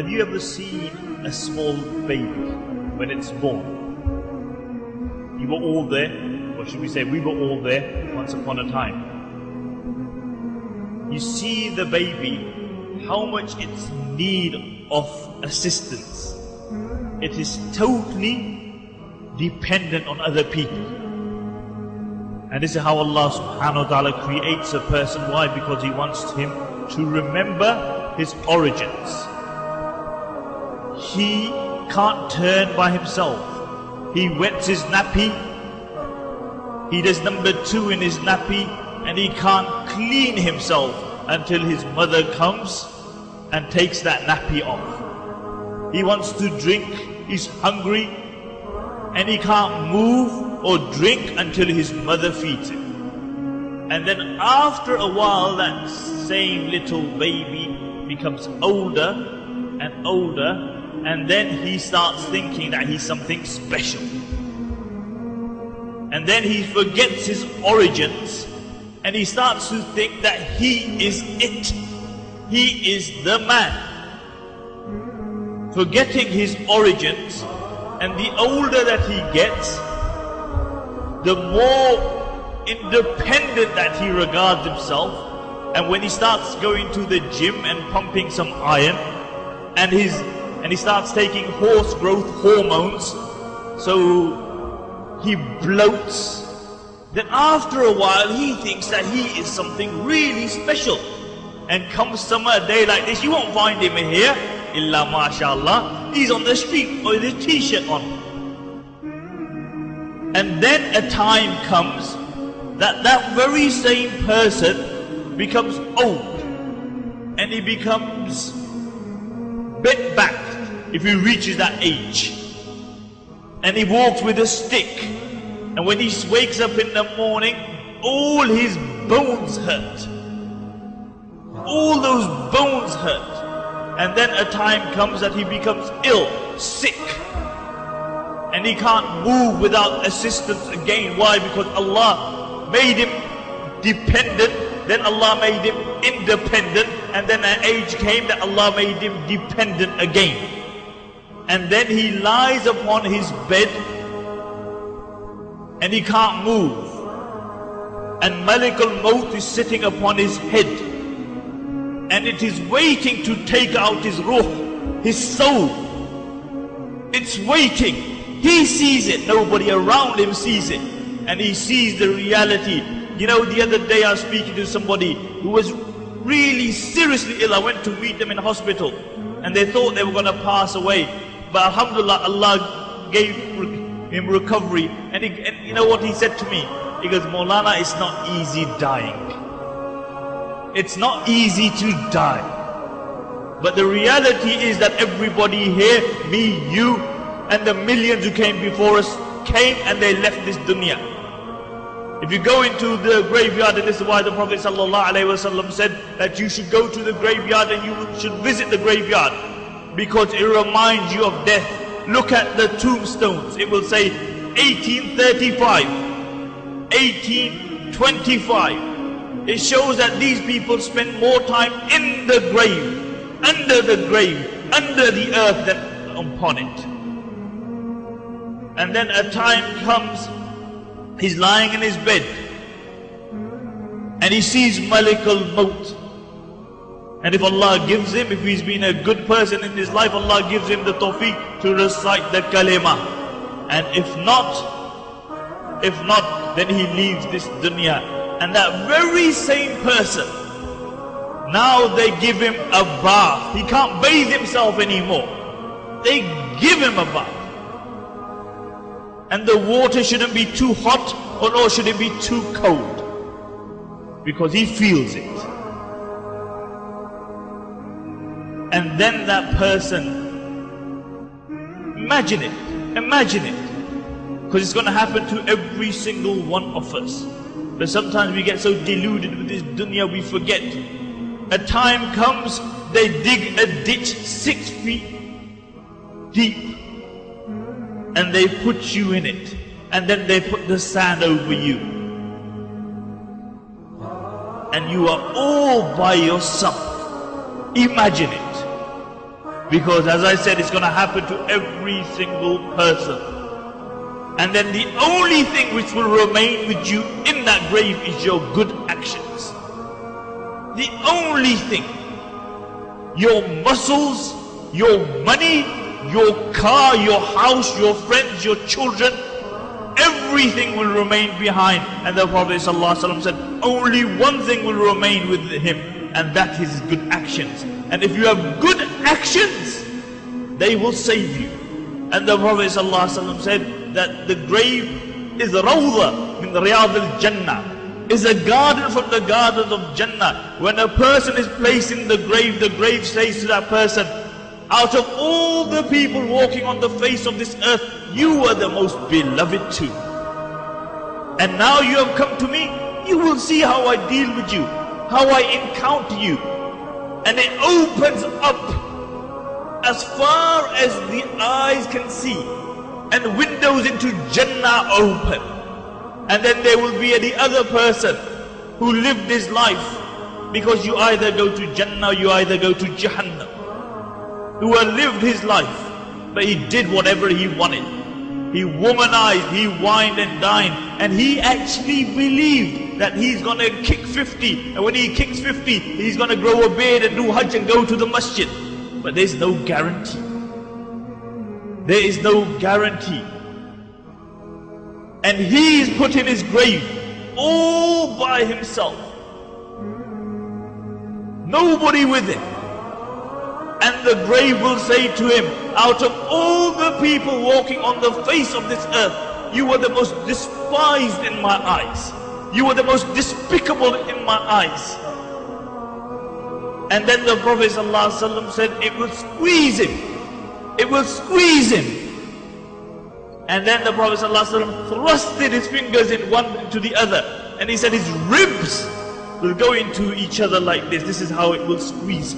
Have you ever seen a small baby when it's born? You were all there, or should we say we were all there once upon a time. You see the baby, how much it's in need of assistance. It is totally dependent on other people. And this is how Allah subhanahu wa ta'ala creates a person. Why? Because He wants him to remember his origins. He can't turn by himself. He wets his nappy. He does number 2 in his nappy, and he can't clean himself until his mother comes and takes that nappy off. He wants to drink, he's hungry, and he can't move or drink until his mother feeds him. And then after a while, that same little baby becomes older and older, and then he starts thinking that he's something special. And then he forgets his origins, and he starts to think that he is it. He is the man. Forgetting his origins, and the older that he gets, the more independent that he regards himself. And when he starts going to the gym and pumping some iron, and he starts taking horse growth hormones, so he bloats, then after a while he thinks that he is something really special. And come summer day like this, you won't find him here, illa mashallah, he's on the street with his t-shirt on. And then a time comes that that very same person becomes old, and he becomes bent back if he reaches that age, and he walks with a stick, and when he wakes up in the morning, all his bones hurt. All those bones hurt. And then a time comes that he becomes ill, sick, and he can't move without assistance again. Why? Because Allah made him dependent, then Allah made him independent, and then an age came that Allah made him dependent again. And then he lies upon his bed and he can't move, and Malik al-Maut is sitting upon his head, and it is waiting to take out his ruh, his soul. It's waiting. He sees it, nobody around him sees it, and he sees the reality. You know, the other day I was speaking to somebody who was really seriously ill. I went to meet them in hospital, and they thought they were going to pass away, but alhamdulillah, Allah gave him recovery. And you know what he said to me? He goes, Maulana, it's not easy dying. It's not easy to die. But the reality is that everybody here, me, you, and the millions who came before us, came and they left this dunya. If you go into the graveyard, and this is why the Prophet ﷺ said that you should go to the graveyard and you should visit the graveyard, because it reminds you of death. Look at the tombstones. It will say 1835, 1825. It shows that these people spend more time in the grave, under the earth than upon it. And then a time comes, he's lying in his bed, and he sees Malik al-Maut. And if Allah gives him, if he's been a good person in his life, Allah gives him the tawfiq to recite the kalima. And if not, then he leaves this dunya. And that very same person, now they give him a bath. He can't bathe himself anymore. They give him a bath. And the water shouldn't be too hot, or nor should it be too cold, because he feels it. And then that person, imagine it, because it's going to happen to every single one of us. But sometimes we get so deluded with this dunya, we forget. A time comes, they dig a ditch 6 feet deep, and they put you in it, and then they put the sand over you, and you are all by yourself. Imagine it. Because as I said, it's going to happen to every single person. And then the only thing which will remain with you in that grave is your good actions. The only thing. Your muscles, your money, your car, your house, your friends, your children, everything will remain behind. And the Prophet ﷺ said, only one thing will remain with him, and that is his good actions. And if you have good actions, they will save you. And the Prophet ﷺ said that the grave is Rawda min Riyad al-Jannah, is a garden from the gardens of Jannah. When a person is placed in the grave says to that person, out of all the people walking on the face of this earth, you are the most beloved too. And now you have come to me, you will see how I deal with you, how I encounter you. And it opens up as far as the eyes can see, and windows into Jannah open. And then there will be the other person who lived his life, because you either go to Jannah or you either go to Jahannam, who had lived his life, but he did whatever he wanted. He womanized, he wined and dined, and he actually believed that he's going to kick 50, and when he kicks 50, he's going to grow a beard and do Hajj and go to the masjid. But there's no guarantee. There is no guarantee. And he is put in his grave all by himself. Nobody with him. And the grave will say to him, out of all the people walking on the face of this earth, you were the most despised in my eyes. You were the most despicable in my eyes. And then the Prophet ﷺ said, it will squeeze him. It will squeeze him. And then the Prophet ﷺ thrusted his fingers in one to the other. And he said his ribs will go into each other like this. This is how it will squeeze.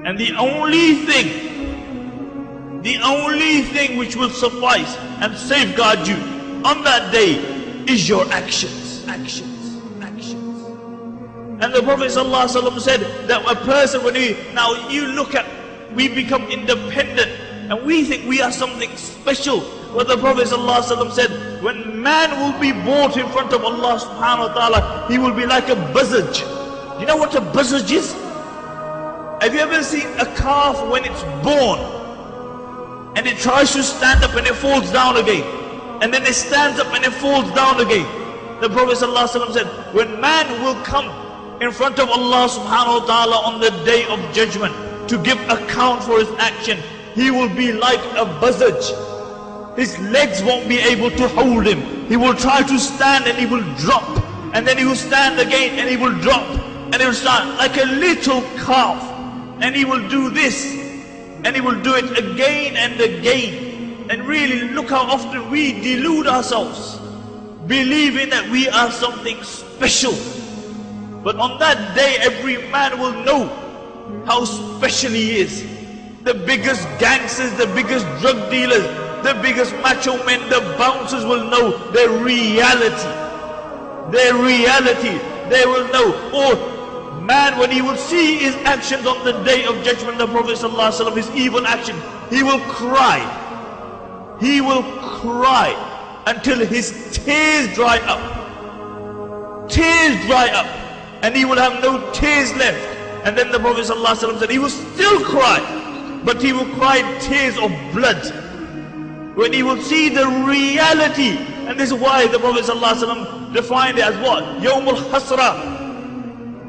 And the only thing which will suffice and safeguard you on that day is your actions. Actions. Actions. And the Prophet ﷺ said that a person, now you look at, we become independent and we think we are something special. But the Prophet ﷺ said, when man will be brought in front of Allah subhanahu wa ta'ala, he will be like a buzzard. Do you know what a buzzard is? Have you ever seen a calf when it's born and it tries to stand up and it falls down again, and then it stands up and it falls down again? The Prophet ﷺ said, when man will come in front of Allah subhanahu wa ta'ala on the day of judgment to give account for his action, he will be like a buzzard. His legs won't be able to hold him. He will try to stand and he will drop, and then he will stand again and he will drop, and he will stand like a little calf. And he will do this, and he will do it again and again. And really look how often we delude ourselves, believing that we are something special. But on that day, every man will know how special he is. The biggest gangsters, the biggest drug dealers, the biggest macho men, the bouncers will know their reality. Their reality, they will know. Or man, when he will see his actions on the day of judgment, the Prophet ﷺ, his evil action, he will cry. He will cry until his tears dry up. Tears dry up. And he will have no tears left. And then the Prophet ﷺ said, he will still cry, but he will cry tears of blood. When he will see the reality. And this is why the Prophet ﷺ defined it as what? Yawmul Hasra.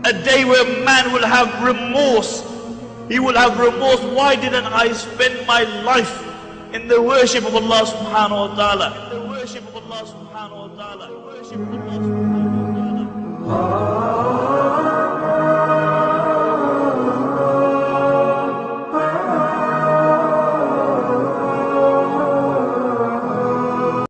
A day where man will have remorse. He will have remorse. Why didn't I spend my life in the worship of Allah subhanahu wa ta'ala? In the worship of Allah subhanahu wa ta'ala.